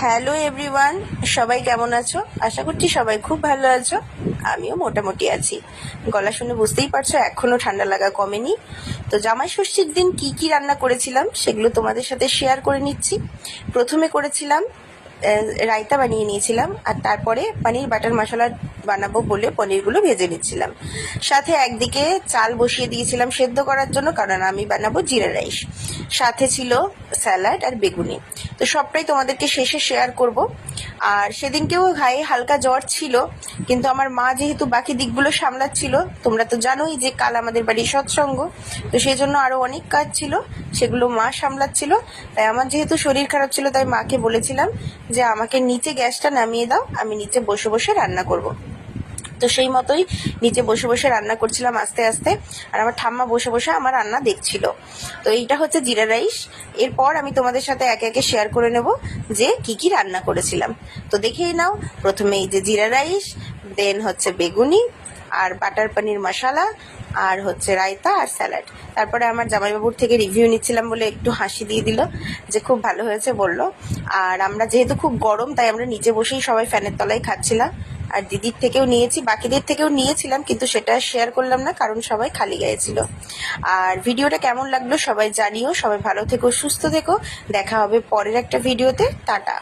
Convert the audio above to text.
Hello everyone, সবাই কেমন আছো? আশা করছি সবাই খুব ভালো আছো। আমিও মোটামুটি আছি। গলা শুনে বুঝতেই পারছো এখনো ঠান্ডা লাগা কমেনি। তো জামাই ষষ্ঠীর দিন কি কি রান্না করেছিলাম সেগুলো তোমাদের সাথে শেয়ার করে নিচ্ছি। প্রথমে করেছিলাম রায়তা বানিয়ে নিয়েছিলাম, আর তারপরে পনির বাটার মশলা বানাবো বলে পনিরগুলো ভেজে নিচ্ছিলাম। সাথে একদিকে চাল বসিয়ে দিয়েছিলাম সেদ্ধ করার জন্য, কারণ আমি বানাবো জিরা রাইস। সাথে ছিল স্যালাড আর বেগুনি। তো সবটাই তোমাদেরকে শেষে শেয়ার করব। আর সেদিনকেও গায়ে হালকা জ্বর ছিল, কিন্তু আমার মা যেহেতু বাকি দিকগুলো সামলাচ্ছিল, তোমরা তো জানোই যে কাল আমাদের বাড়ির সৎসঙ্গ, তো সেই জন্য আরো অনেক কাজ ছিল, সেগুলো মা সামলাচ্ছিল। তাই আমার যেহেতু শরীর খারাপ ছিল, তাই মাকে বলেছিলাম যে আমাকে নিচে গ্যাসটা নামিয়ে দাও, আমি নিচে বসে বসে রান্না করব। তো সেই মতোই নিচে বসে বসে রান্না করছিলাম আস্তে আস্তে, আর আমার ঠাম্মা বসে বসে আমার রান্না দেখছিল। তো এইটা হচ্ছে জিরা রাইস। এরপর আমি তোমাদের সাথে একে একে শেয়ার করে নেব যে কি কি রান্না করেছিলাম। তো দেখেই নাও, প্রথমে এই যে জিরা রাইস, দেন হচ্ছে বেগুনি আর বাটার পনির মশলা, আর হচ্ছে রায়তা আর স্যালাড। তারপরে আমার জামাইবাবুর থেকে রিভিউ নিচ্ছিলাম বলে একটু হাসি দিয়ে দিল যে খুব ভালো হয়েছে বললো। আর আমরা যেহেতু খুব গরম, তাই আমরা নিচে বসেই সবাই ফ্যানের তলায় খাচ্ছিলাম। আর দিদির থেকেও নিয়েছি, বাকিদের থেকেও নিয়েছিলাম, কিন্তু সেটা শেয়ার করলাম না কারণ সবাই খালি গায়ে ছিল। আর ভিডিওটা কেমন লাগলো সবাই জানিও। সবাই ভালো থেকো, সুস্থ থেকো। দেখা হবে পরের একটা ভিডিওতে। টাটা।